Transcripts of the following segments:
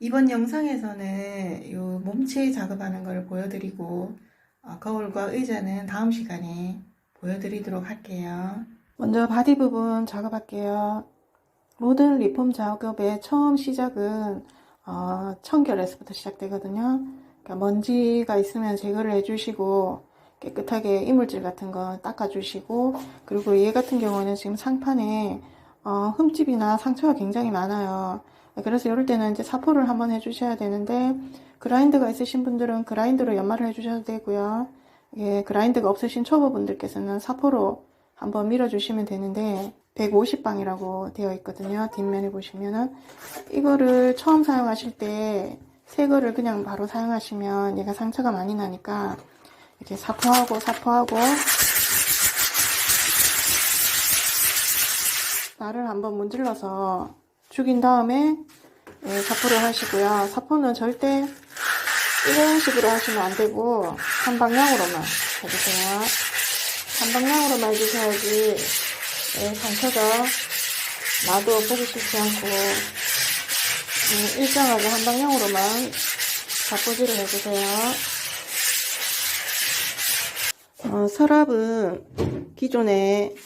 이번 영상에서는 요 몸체 작업하는 걸 보여드리고 거울과 의자는 다음 시간에 보여드리도록 할게요. 먼저 바디 부분 작업할게요. 모든 리폼 작업의 처음 시작은 청결에서부터 시작되거든요. 그러니까 먼지가 있으면 제거를 해주시고 깨끗하게 이물질 같은 거 닦아주시고, 그리고 얘 같은 경우는 지금 상판에 흠집이나 상처가 굉장히 많아요. 그래서 이럴 때는 이제 사포를 한번 해주셔야 되는데, 그라인더가 있으신 분들은 그라인더로 연마를 해주셔도 되고요. 예, 그라인더가 없으신 초보분들께서는 사포로 한번 밀어주시면 되는데, 150방이라고 되어 있거든요. 뒷면에 보시면은. 이거를 처음 사용하실 때 새 거를 그냥 바로 사용하시면 얘가 상처가 많이 나니까 이렇게 사포하고 나를 한번 문질러서 죽인 다음에 사포를 하시고요. 사포는 절대 이런 식으로 하시면 안 되고 한 방향으로만 해주세요. 한 방향으로만 해주셔야지 상처가 나도 보기 싫지 않고 일정하게 한 방향으로만 사포질을 해주세요. 서랍은 기존에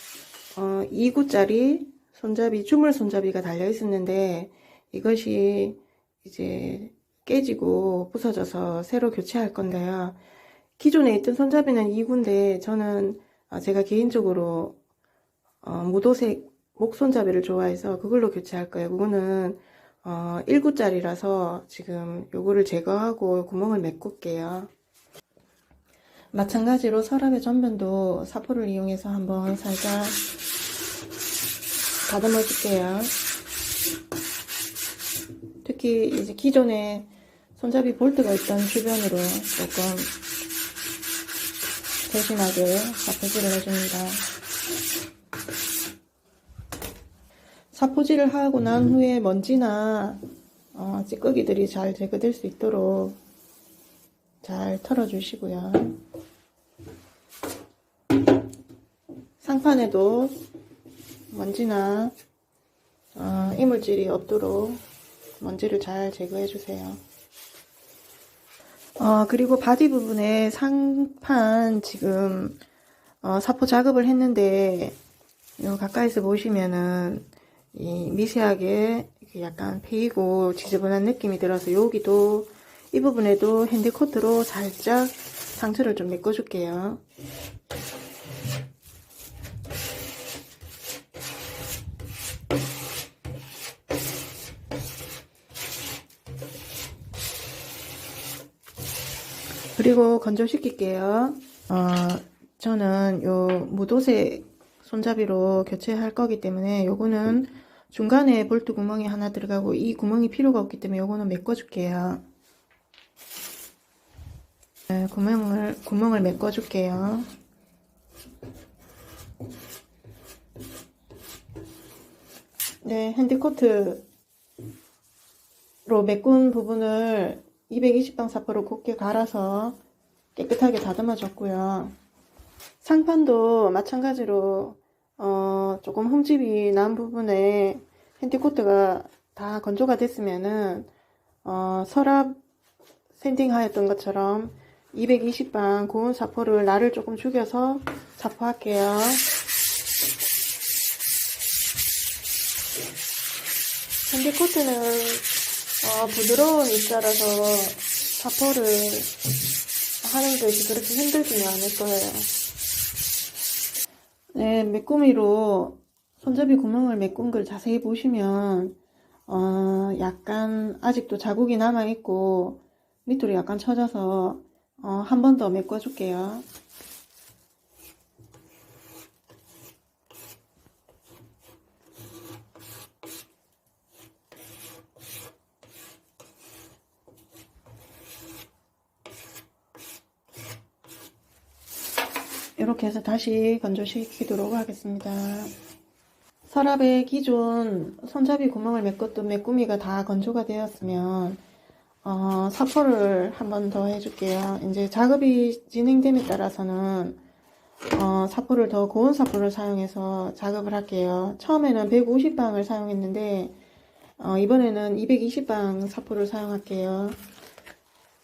2구짜리 손잡이, 주물 손잡이가 달려 있었는데 이것이 이제 깨지고 부서져서 새로 교체할 건데요. 기존에 있던 손잡이는 2구인데 저는 제가 개인적으로 무도색 목손잡이를 좋아해서 그걸로 교체할 거예요. 그거는 1구짜리라서 지금 요거를 제거하고 구멍을 메꿀게요. 마찬가지로 서랍의 전면도 사포를 이용해서 한번 살짝 다듬어 줄게요. 특히 이제 기존에 손잡이 볼트가 있던 주변으로 조금 세심하게 사포질을 해줍니다. 사포질을 하고 난 후에 먼지나 찌꺼기들이 잘 제거될 수 있도록 잘 털어주시고요. 상판에도 먼지나 이물질이 없도록 먼지를 잘 제거해 주세요. 그리고 바디 부분에 상판 지금 사포 작업을 했는데 요 가까이서 보시면은 이 미세하게 약간 패이고 지저분한 느낌이 들어서 여기도 이 부분에도 핸드코트로 살짝 상처를 좀 메꿔줄게요. 그리고 건조시킬게요. 저는 요 무도색 손잡이로 교체할 거기 때문에 요거는 중간에 볼트 구멍이 하나 들어가고 이 구멍이 필요가 없기 때문에 요거는 메꿔줄게요. 네, 구멍을 메꿔줄게요. 네, 핸드코트로 메꾼 부분을 220방 사포로 곱게 갈아서 깨끗하게 다듬어 줬고요. 상판도 마찬가지로 조금 흠집이 난 부분에 핸드코트가 다 건조가 됐으면은 서랍 샌딩 하였던 것처럼 220방 고운 사포를 날을 조금 죽여서 사포할게요. 핸드코트는 부드러운 입자라서 사포를 하는 것이 그렇게 힘들지는 않을 거예요. 네, 메꾸미로 손잡이 구멍을 메꾼 걸 자세히 보시면 약간 아직도 자국이 남아있고 밑으로 약간 처져서 한 번 더 메꿔 줄게요. 이렇게 해서 다시 건조시키도록 하겠습니다. 서랍의 기존 손잡이 구멍을 메꿨던 메꾸미가 다 건조가 되었으면 사포를 한 번 더 해줄게요. 이제 작업이 진행됨에 따라서는 사포를 더 고운 사포를 사용해서 작업을 할게요. 처음에는 150방을 사용했는데 이번에는 220방 사포를 사용할게요.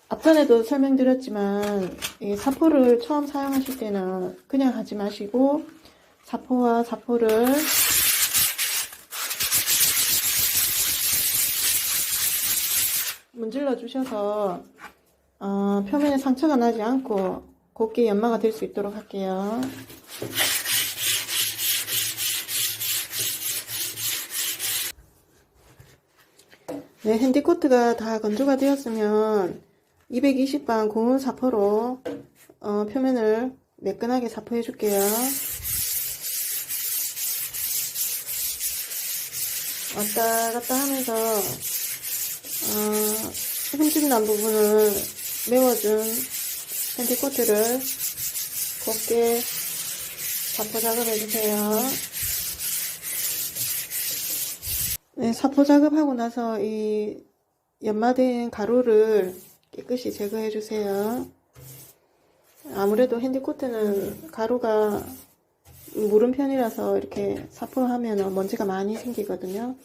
앞전에도 설명드렸지만 이 사포를 처음 사용하실 때는 그냥 하지 마시고 사포와 사포를 문질러 주셔서 표면에 상처가 나지 않고 곱게 연마가 될 수 있도록 할게요. 네, 핸디코트가 다 건조가 되었으면 220방 고무 사포로 표면을 매끈하게 사포해 줄게요. 왔다 갔다 하면서 흠집난 부분을 메워준 핸디코트를 곱게 사포 작업해 주세요. 네, 사포 작업하고 나서 이 연마된 가루를 깨끗이 제거해 주세요. 아무래도 핸디코트는 가루가 무른 편이라서 이렇게 사포하면 먼지가 많이 생기거든요.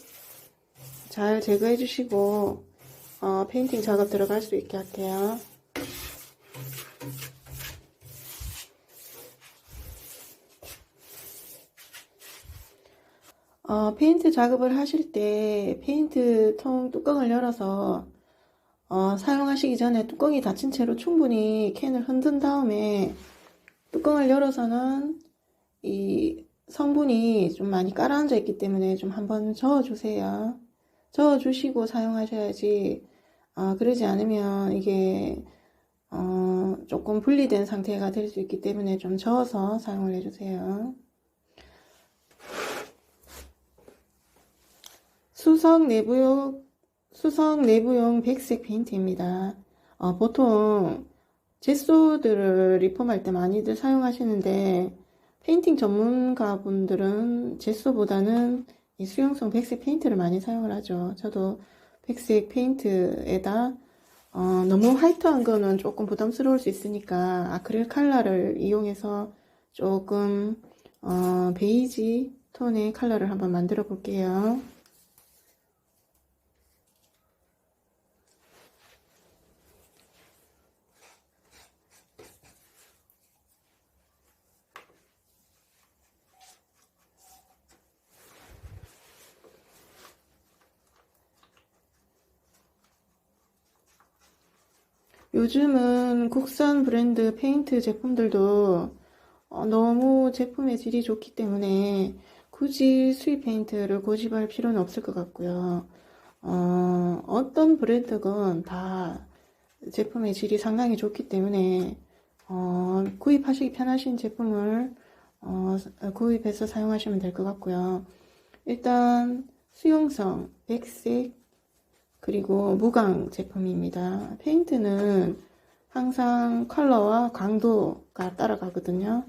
잘 제거해 주시고 페인팅 작업 들어갈 수 있게 할게요. 페인트 작업을 하실 때 페인트 통 뚜껑을 열어서 사용하시기 전에 뚜껑이 닫힌 채로 충분히 캔을 흔든 다음에 뚜껑을 열어서는 이 성분이 좀 많이 가라앉아 있기 때문에 좀 한번 저어주세요. 저어주시고 사용하셔야지 그러지 않으면 이게 조금 분리된 상태가 될 수 있기 때문에 좀 저어서 사용을 해주세요. 수성 내부용 백색 페인트입니다. 보통 젯소들을 리폼할 때 많이들 사용하시는데 페인팅 전문가분들은 젯소보다는 이 수용성 백색 페인트를 많이 사용을 하죠. 저도 백색 페인트에다 너무 화이트한 거는 조금 부담스러울 수 있으니까 아크릴 컬러를 이용해서 조금 베이지 톤의 컬러를 한번 만들어 볼게요. 요즘은 국산 브랜드 페인트 제품들도 너무 제품의 질이 좋기 때문에 굳이 수입 페인트를 고집할 필요는 없을 것 같고요. 어떤 브랜드건 다 제품의 질이 상당히 좋기 때문에 구입하시기 편하신 제품을 구입해서 사용하시면 될 것 같고요. 일단 수용성, 백색, 그리고 무광 제품입니다. 페인트는 항상 컬러와 강도가 따라가거든요.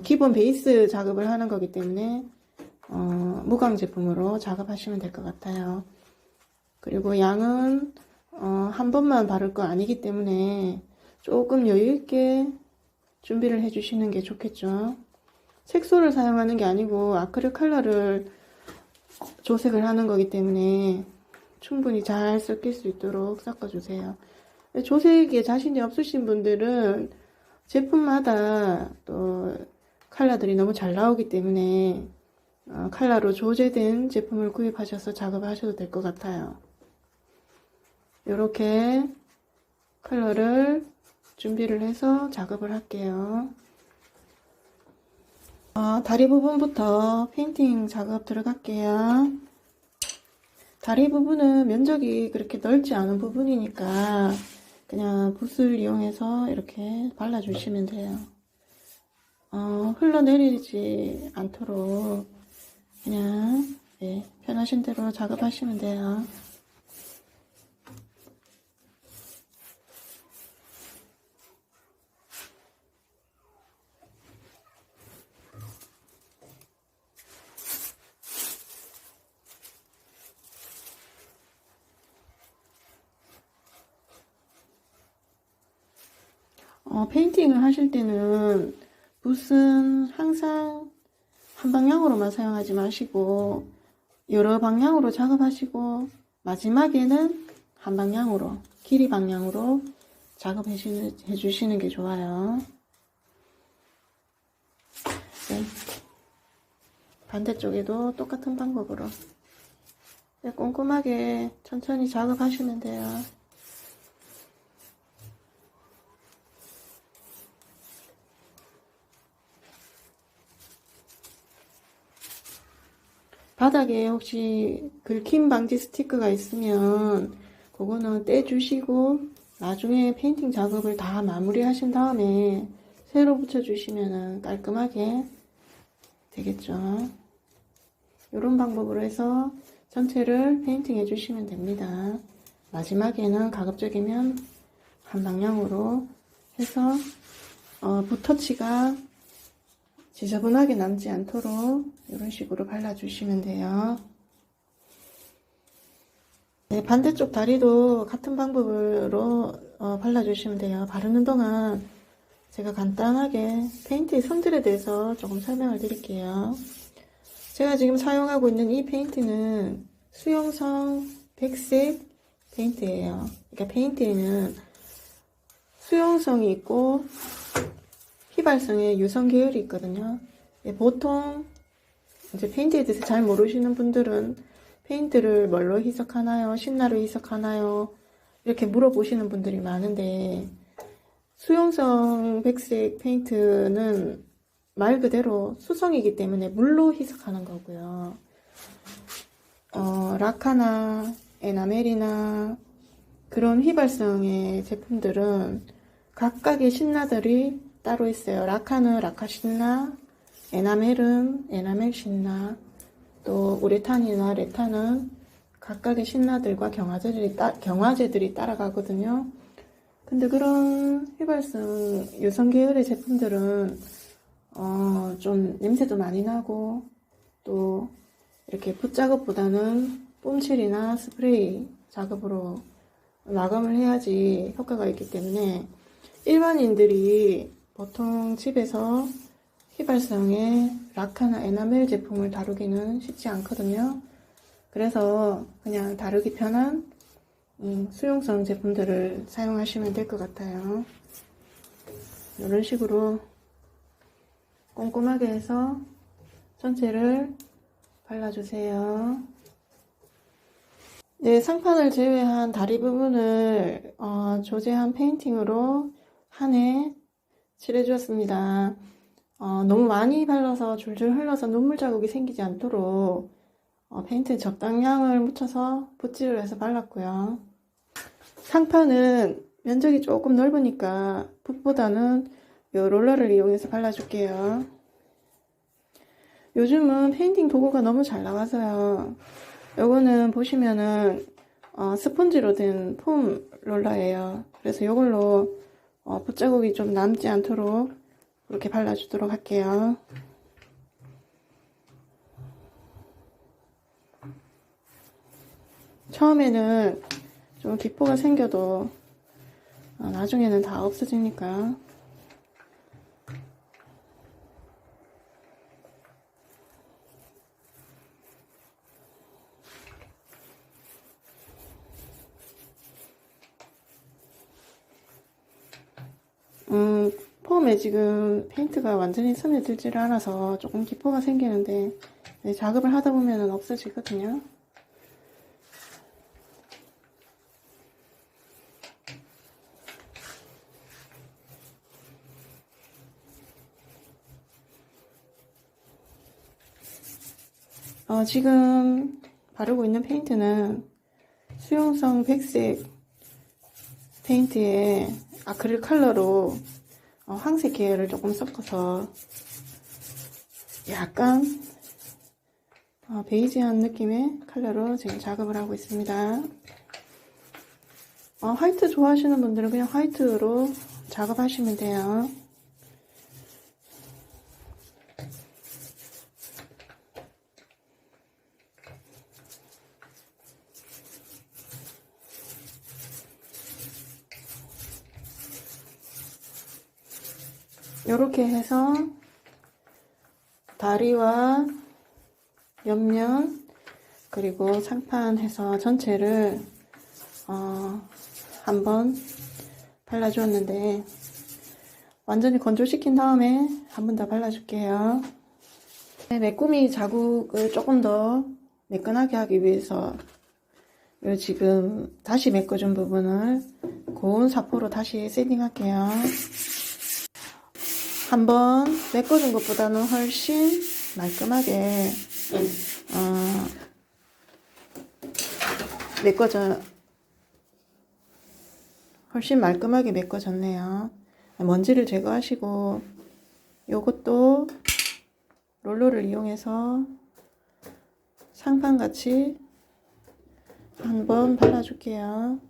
기본 베이스 작업을 하는 거기 때문에 무광 제품으로 작업하시면 될 것 같아요. 그리고 양은 한 번만 바를 거 아니기 때문에 조금 여유 있게 준비를 해 주시는 게 좋겠죠. 색소를 사용하는 게 아니고 아크릴 컬러를 조색을 하는 거기 때문에 충분히 잘 섞일 수 있도록 섞어주세요. 조색에 자신이 없으신 분들은 제품마다 또 컬러들이 너무 잘 나오기 때문에 컬러로 조제된 제품을 구입하셔서 작업하셔도 될 것 같아요. 이렇게 컬러를 준비를 해서 작업을 할게요. 다리 부분부터 페인팅 작업 들어갈게요. 다리 부분은 면적이 그렇게 넓지 않은 부분이니까 그냥 붓을 이용해서 이렇게 발라주시면 돼요. 흘러내리지 않도록 그냥 편하신 대로 작업하시면 돼요. 페인팅을 하실 때는 붓은 항상 한 방향으로만 사용하지 마시고 여러 방향으로 작업하시고 마지막에는 한 방향으로, 길이 방향으로 작업해 주시는 게 좋아요. 네. 반대쪽에도 똑같은 방법으로 꼼꼼하게 천천히 작업하시면 돼요. 바닥에 혹시 긁힘 방지 스티커가 있으면 그거는 떼주시고 나중에 페인팅 작업을 다 마무리 하신 다음에 새로 붙여주시면 깔끔하게 되겠죠. 이런 방법으로 해서 전체를 페인팅 해주시면 됩니다. 마지막에는 가급적이면 한 방향으로 해서 붓터치가 지저분하게 남지 않도록 이런 식으로 발라주시면 돼요. 네, 반대쪽 다리도 같은 방법으로 발라주시면 돼요. 바르는 동안 제가 간단하게 페인트의 성질에 대해서 조금 설명을 드릴게요. 제가 지금 사용하고 있는 이 페인트는 수용성 백색 페인트예요. 그러니까 페인트에는 수용성이 있고 휘발성의 유성 계열이 있거든요. 보통 이제 페인트에 대해서 잘 모르시는 분들은 페인트를 뭘로 희석하나요? 신나로 희석하나요? 이렇게 물어보시는 분들이 많은데 수용성 백색 페인트는 말 그대로 수성이기 때문에 물로 희석하는 거고요. 라카나 에나멜이나 그런 휘발성의 제품들은 각각의 신나들이 따로 있어요. 라카는 라카 신나, 에나멜은 에나멜 신나, 또 우레탄이나 레탄은 각각의 신나들과 경화제들이 따라가거든요. 근데 그런 휘발성 유성 계열의 제품들은 좀 냄새도 많이 나고 또 이렇게 붓작업보다는 뽐칠이나 스프레이 작업으로 마감을 해야지 효과가 있기 때문에 일반인들이 보통 집에서 휘발성의 라카나 에나멜 제품을 다루기는 쉽지 않거든요. 그래서 그냥 다루기 편한 수용성 제품들을 사용하시면 될 것 같아요. 이런 식으로 꼼꼼하게 해서 전체를 발라주세요. 네, 상판을 제외한 다리 부분을 조제한 페인팅으로 한해 칠해주었습니다. 너무 많이 발라서 줄줄 흘러서 눈물 자국이 생기지 않도록 페인트 적당량을 묻혀서 붓질을 해서 발랐고요. 상판은 면적이 조금 넓으니까 붓보다는 이 롤러를 이용해서 발라줄게요. 요즘은 페인팅 도구가 너무 잘 나와서요. 요거는 보시면은 스펀지로 된 폼 롤러예요. 그래서 요걸로 붓자국이 좀 남지 않도록 이렇게 발라주도록 할게요. 처음에는 좀 기포가 생겨도 나중에는 다 없어지니까. 폼에 지금 페인트가 완전히 스며들지를 않아서 조금 기포가 생기는데 작업을 하다 보면 없어지거든요. 지금 바르고 있는 페인트는 수용성 백색 페인트에 아크릴 컬러로 황색 계열을 조금 섞어서 약간 베이지한 느낌의 컬러로 지금 작업을 하고 있습니다. 화이트 좋아하시는 분들은 그냥 화이트로 작업하시면 돼요. 이렇게 해서 다리와 옆면 그리고 상판해서 전체를 한번 발라주었는데 완전히 건조시킨 다음에 한 번 더 발라줄게요. 메꾸미 자국을 조금 더 매끈하게 하기 위해서 요 지금 다시 메꿔준 부분을 고운 사포로 다시 세팅할게요. 한번 메꿔준 것보다는 훨씬 말끔하게 훨씬 말끔하게 메꿔졌네요. 먼지를 제거하시고 요것도 롤러를 이용해서 상판같이 한번 발라줄게요.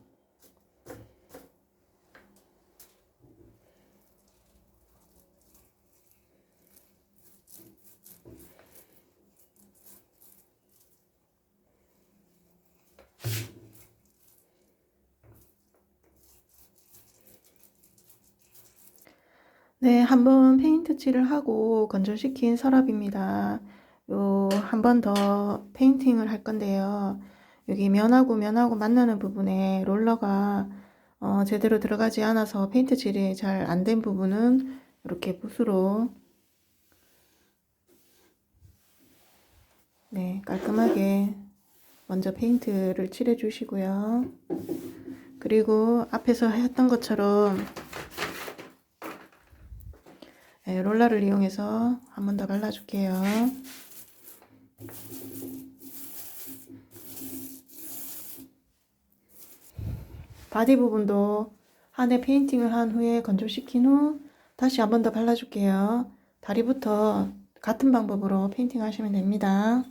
네, 한번 페인트 칠을 하고 건조시킨 서랍입니다. 한 번 더 페인팅을 할 건데요. 여기 면하고 만나는 부분에 롤러가 제대로 들어가지 않아서 페인트 칠이 잘 안 된 부분은 이렇게 붓으로 네, 깔끔하게 먼저 페인트를 칠해 주시고요. 그리고 앞에서 했던 것처럼 네, 롤러를 이용해서 한 번 더 발라줄게요. 바디 부분도 안에 페인팅을 한 후에 건조시킨 후 다시 한 번 더 발라줄게요. 다리부터 같은 방법으로 페인팅 하시면 됩니다.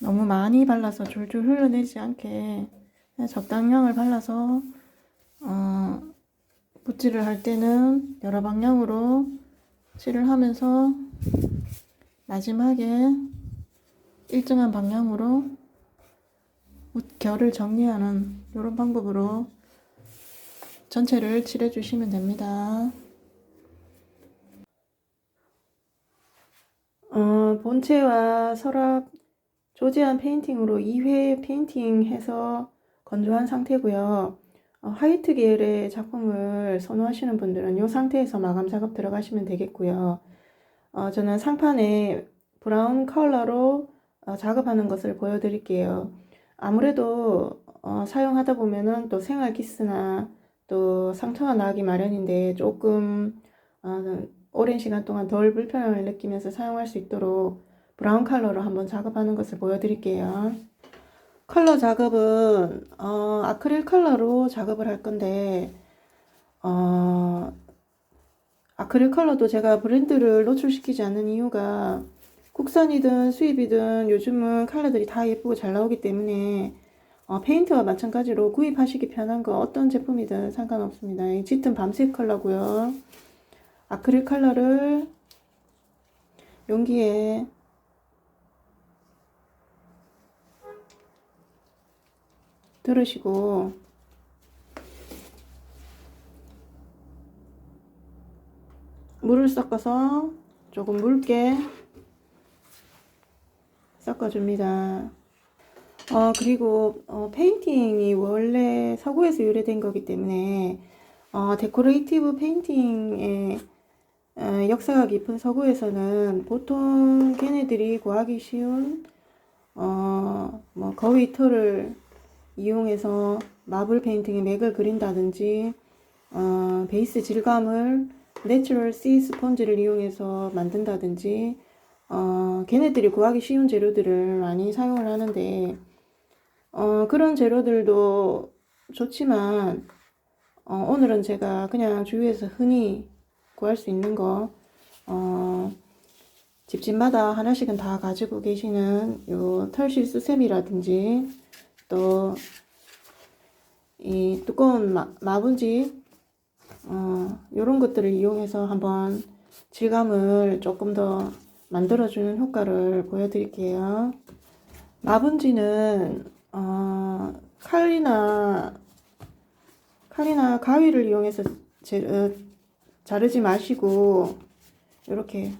너무 많이 발라서 줄줄 흘러내지 않게 적당량을 발라서 붓질을 할 때는 여러 방향으로 칠을 하면서 마지막에 일정한 방향으로 결을 정리하는 이런 방법으로 전체를 칠해 주시면 됩니다. 본체와 서랍 조제한 페인팅으로 2회 페인팅해서 건조한 상태고요. 화이트 계열의 작품을 선호하시는 분들은 이 상태에서 마감 작업 들어가시면 되겠고요. 저는 상판에 브라운 컬러로 작업하는 것을 보여드릴게요. 아무래도 사용하다 보면은 또 생활 기스나 또 상처가 나기 마련인데 조금 오랜 시간 동안 덜 불편함을 느끼면서 사용할 수 있도록 브라운 컬러로 한번 작업하는 것을 보여드릴게요. 컬러 작업은 아크릴 컬러로 작업을 할 건데 아크릴 컬러도 제가 브랜드를 노출시키지 않는 이유가 국산이든 수입이든 요즘은 컬러들이 다 예쁘고 잘 나오기 때문에 페인트와 마찬가지로 구입하시기 편한 거 어떤 제품이든 상관없습니다. 이 짙은 밤색 컬러고요. 아크릴 컬러를 용기에 들으시고 물을 섞어서 조금 묽게 섞어줍니다. 그리고 페인팅이 원래 서구에서 유래된 거기 때문에 데코레이티브 페인팅의 역사가 깊은 서구에서는 보통 걔네들이 구하기 쉬운 뭐 거위 털을 이용해서 마블 페인팅의 맥을 그린다든지 베이스 질감을 내추럴 씨 스펀지를 이용해서 만든다든지 걔네들이 구하기 쉬운 재료들을 많이 사용을 하는데 그런 재료들도 좋지만 오늘은 제가 그냥 주위에서 흔히 구할 수 있는 거 집집마다 하나씩은 다 가지고 계시는 요 털실수 셈이라든지 또 이 두꺼운 마분지 요런 것들을 이용해서 한번 질감을 조금 더 만들어주는 효과를 보여드릴게요. 마분지는 칼이나 가위를 이용해서 자르지 마시고 이렇게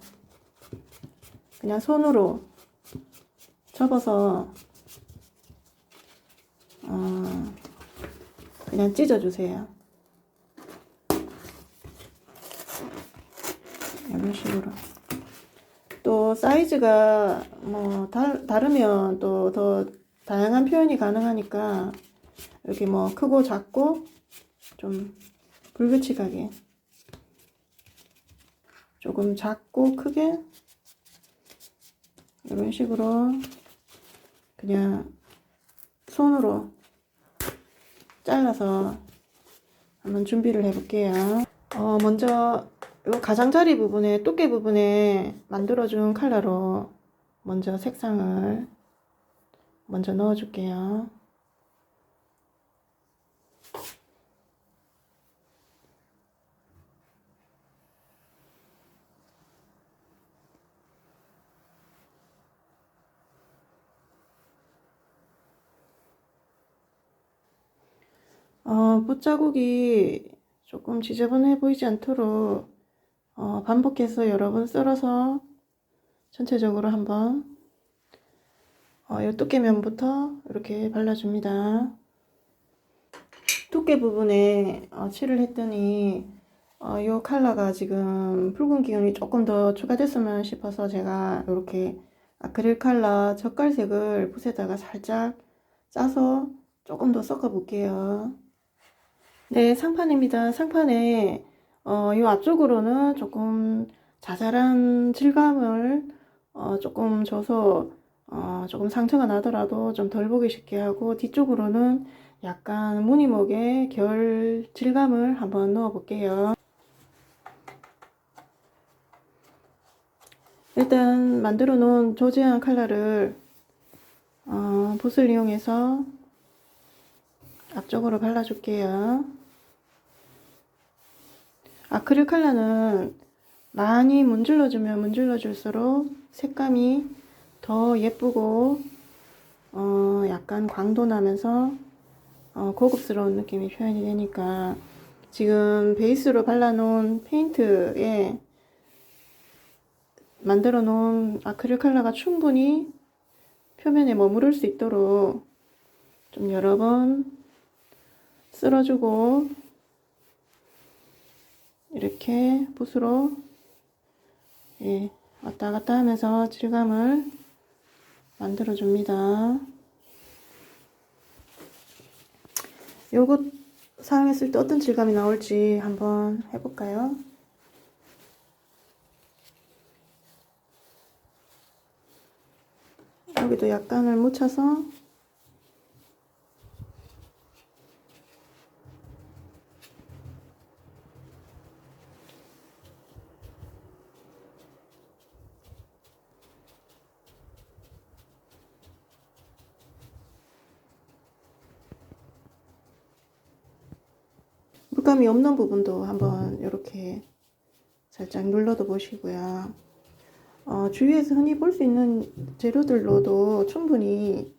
그냥 손으로 접어서 그냥 찢어주세요. 이런 식으로. 또 사이즈가 뭐 다르면 또 더 다양한 표현이 가능하니까 이렇게 뭐 크고 작고 좀 불규칙하게 조금 작고 크게 이런 식으로 그냥 손으로 잘라서 한번 준비를 해 볼게요. 먼저 요 가장자리 부분에 두께 부분에 만들어준 컬러로 먼저 색상을 먼저 넣어 줄게요. 붓자국이 조금 지저분해 보이지 않도록 반복해서 여러 번 썰어서 전체적으로 한번 이 두께면부터 이렇게 발라줍니다. 두께 부분에 칠을 했더니 이 컬러가 지금 붉은 기운이 조금 더 추가됐으면 싶어서 제가 이렇게 아크릴 컬러 젓갈색을 붓에다가 살짝 짜서 조금 더 섞어 볼게요. 네, 상판입니다. 상판에 이 앞쪽으로는 조금 자잘한 질감을 조금 줘서 조금 상처가 나더라도 좀 덜 보기 쉽게 하고, 뒤쪽으로는 약간 무늬목의 결 질감을 한번 넣어 볼게요. 일단 만들어 놓은 조제한 컬러를 붓을 이용해서 앞쪽으로 발라줄게요. 아크릴 컬러는 많이 문질러주면 문질러줄수록 색감이 더 예쁘고 약간 광도 나면서 고급스러운 느낌이 표현이 되니까, 지금 베이스로 발라놓은 페인트에 만들어 놓은 아크릴 컬러가 충분히 표면에 머무를 수 있도록 좀 여러 번 쓸어주고 이렇게 붓으로 왔다 갔다 하면서 질감을 만들어 줍니다. 요것 사용했을 때 어떤 질감이 나올지 한번 해볼까요? 여기도 약간을 묻혀서 물감이 없는 부분도 한번 이렇게 살짝 눌러도 보시고요. 주위에서 흔히 볼 수 있는 재료들로도 충분히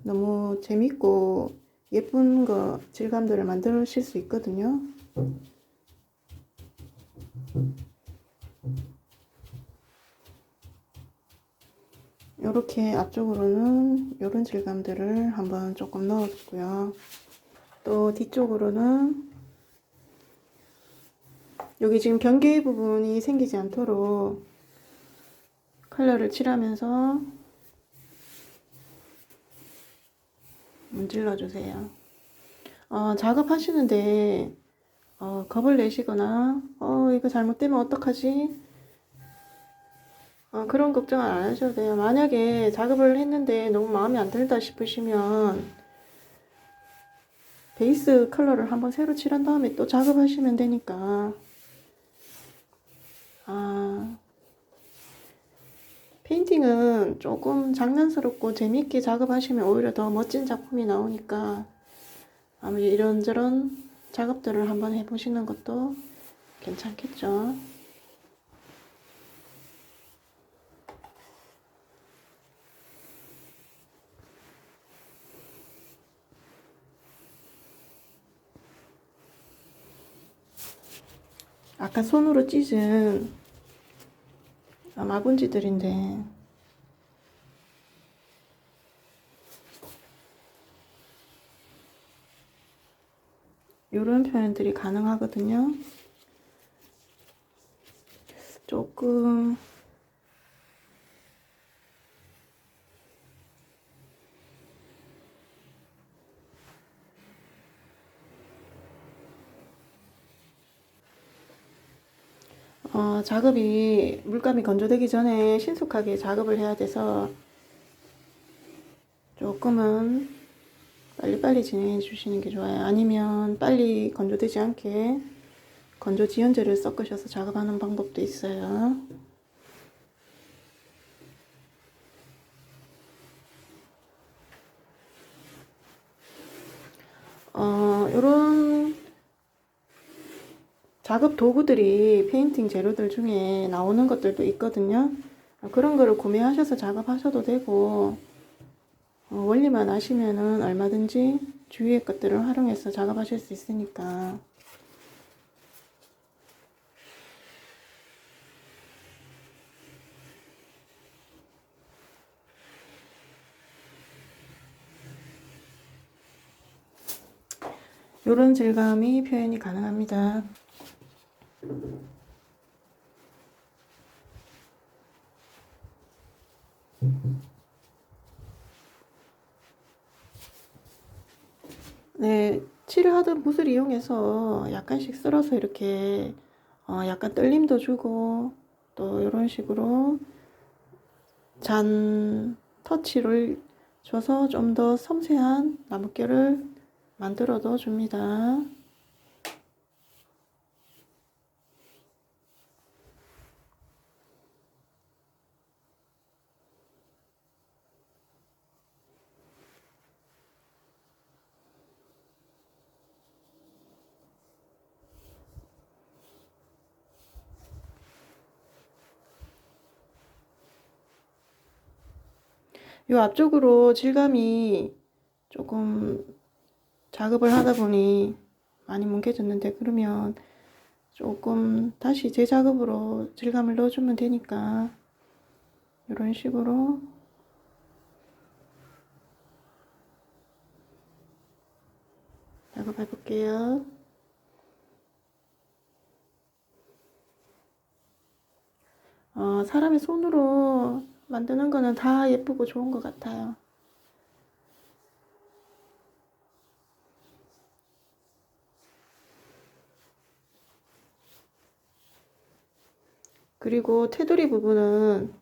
너무 재밌고 예쁜 질감들을 만드실 수 있거든요. 이렇게 앞쪽으로는 이런 질감들을 한번 조금 넣어줬고요. 또 뒤쪽으로는 여기 지금 경계 부분이 생기지 않도록 컬러를 칠하면서 문질러 주세요. 작업하시는데 겁을 내시거나 이거 잘못되면 어떡하지? 그런 걱정은 안 하셔도 돼요. 만약에 작업을 했는데 너무 마음에 안 들다 싶으시면 베이스 컬러를 한번 새로 칠한 다음에 또 작업하시면 되니까. 페인팅은 조금 장난스럽고 재미있게 작업하시면 오히려 더 멋진 작품이 나오니까 아마 이런저런 작업들을 한번 해보시는 것도 괜찮겠죠. 약간 손으로 찢은 마분지들인데 이런 표현들이 가능하거든요. 조금 작업이 물감이 건조되기 전에 신속하게 작업을 해야 돼서 조금은 빨리빨리 진행해 주시는 게 좋아요. 아니면 빨리 건조되지 않게 건조 지연제를 섞으셔서 작업하는 방법도 있어요. 요런 작업 도구들이 페인팅 재료들 중에 나오는 것들도 있거든요. 그런 거를 구매하셔서 작업하셔도 되고, 원리만 아시면은 얼마든지 주위의 것들을 활용해서 작업하실 수 있으니까. 요런 질감이 표현이 가능합니다. 네, 칠을 하던 붓을 이용해서 약간씩 쓸어서 이렇게 약간 떨림도 주고 또 이런 식으로 잔 터치를 줘서 좀 더 섬세한 나뭇결을 만들어 넣어 줍니다. 요 앞쪽으로 질감이 조금 작업을 하다 보니 많이 뭉개졌는데, 그러면 조금 다시 재작업으로 질감을 넣어주면 되니까 이런 식으로 작업해 볼게요. 사람의 손으로 만드는 거는 다 예쁘고 좋은 것 같아요. 그리고 테두리 부분은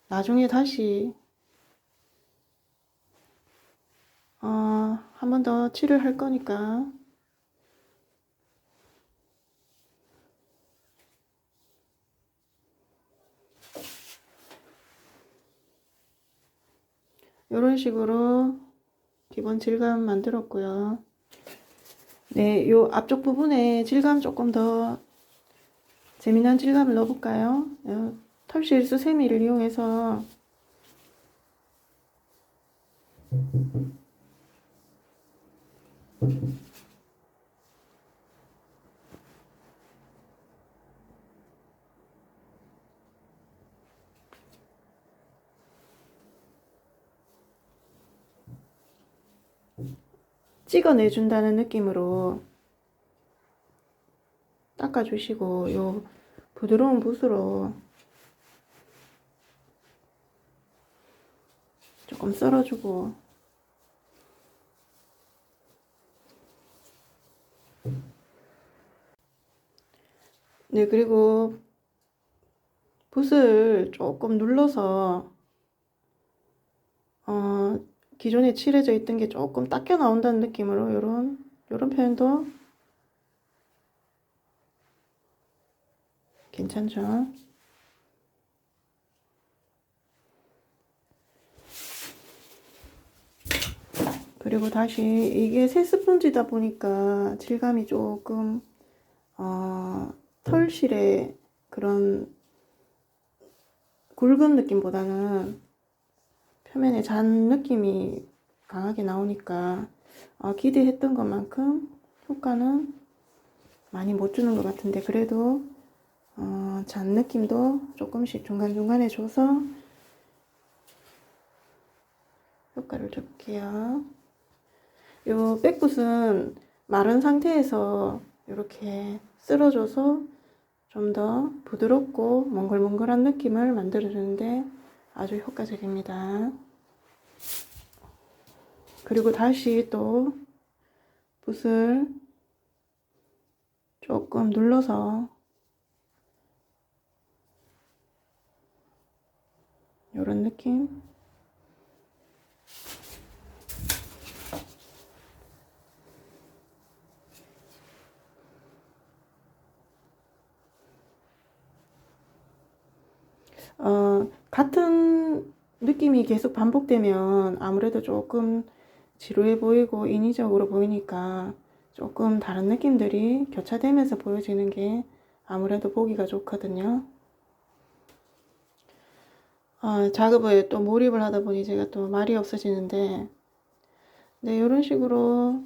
나중에 다시 한 번 더 칠을 할 거니까 이런 식으로 기본 질감 만들었고요. 네, 요 앞쪽 부분에 질감 조금 더 재미난 질감을 넣어볼까요? 털실 수세미를 이용해서 찍어내준다는 느낌으로 닦아주시고, 요 부드러운 붓으로 조금 썰어주고, 네, 그리고 붓을 조금 눌러서 기존에 칠해져 있던 게 조금 닦여 나온다는 느낌으로 요런 표현도 괜찮죠? 그리고 다시 이게 새 스펀지다 보니까 질감이 조금 털실의 그런 굵은 느낌보다는 표면에 잔 느낌이 강하게 나오니까 기대했던 것만큼 효과는 많이 못 주는 것 같은데 그래도 잔 느낌도 조금씩 중간중간에 줘서 효과를 줄게요. 요 백붓은 마른 상태에서 이렇게 쓸어줘서 좀 더 부드럽고 몽글몽글한 느낌을 만들어주는데 아주 효과적입니다. 그리고 다시 또 붓을 조금 눌러서 이런 느낌. 같은 느낌이 계속 반복되면 아무래도 조금 지루해 보이고 인위적으로 보이니까 조금 다른 느낌들이 교차되면서 보여지는 게 아무래도 보기가 좋거든요. 작업에 또 몰입을 하다 보니 제가 또 말이 없어지는데, 네, 이런 식으로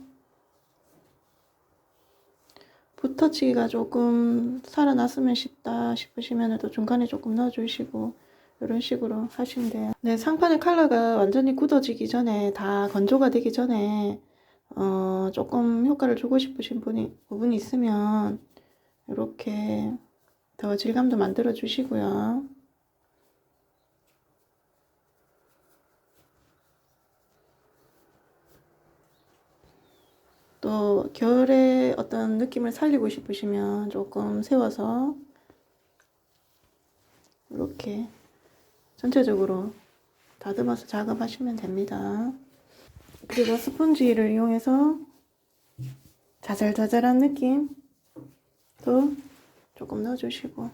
붓터치기가 조금 살아났으면 싶다 싶으시면 또 중간에 조금 넣어주시고 이런 식으로 하시면 돼요. 네, 상판의 컬러가 완전히 굳어지기 전에, 다 건조가 되기 전에 조금 효과를 주고 싶으신 부분이 있으면 이렇게 더 질감도 만들어 주시고요. 또 결의 어떤 느낌을 살리고 싶으시면 조금 세워서 이렇게 전체적으로 다듬어서 작업하시면 됩니다. 그리고 스펀지를 이용해서 자잘자잘한 느낌도 조금 넣어주시고,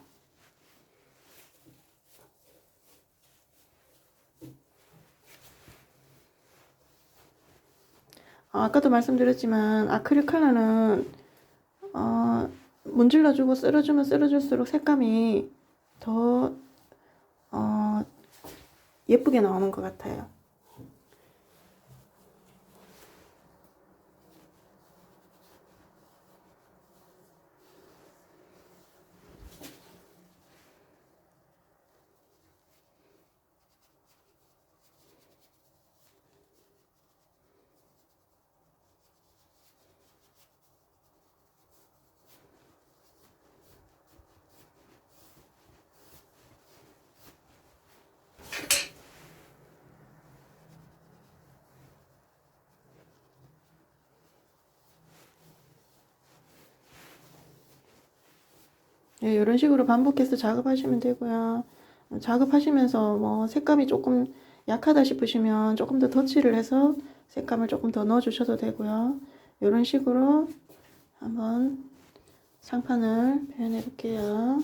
아까도 말씀드렸지만 아크릴 컬러는 문질러주고 쓸어주면 쓸어줄수록 색감이 더 예쁘게 나오는 것 같아요. 네, 이런 식으로 반복해서 작업하시면 되고요. 작업하시면서 뭐 색감이 조금 약하다 싶으시면 조금 더 덧칠을 해서 색감을 조금 더 넣어 주셔도 되고요. 이런 식으로 한번 상판을 표현해 볼게요.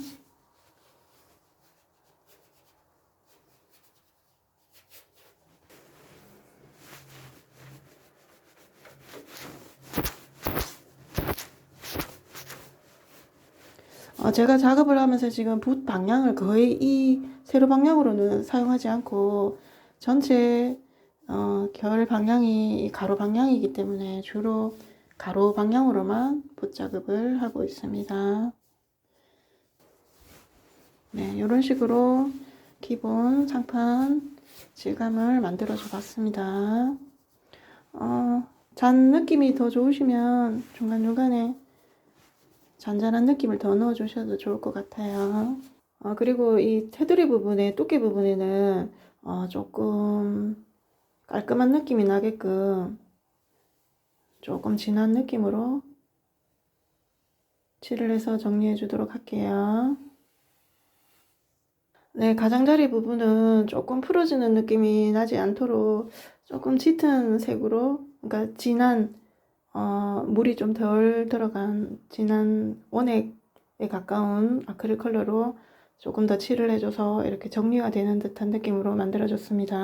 제가 작업을 하면서 지금 붓 방향을 거의 이 세로 방향으로는 사용하지 않고 전체 결 방향이 이 가로 방향이기 때문에 주로 가로 방향으로만 붓 작업을 하고 있습니다. 네, 이런 식으로 기본 상판 질감을 만들어 줘 봤습니다. 잔 느낌이 더 좋으시면 중간중간에 잔잔한 느낌을 더 넣어 주셔도 좋을 것 같아요. 그리고 이 테두리 부분에, 두께 부분에는 조금 깔끔한 느낌이 나게끔 조금 진한 느낌으로 칠을 해서 정리해 주도록 할게요. 네, 가장자리 부분은 조금 풀어지는 느낌이 나지 않도록 조금 짙은 색으로, 그러니까 진한, 물이 좀 덜 들어간 진한 원액에 가까운 아크릴 컬러로 조금 더 칠을 해줘서 이렇게 정리가 되는 듯한 느낌으로 만들어줬습니다.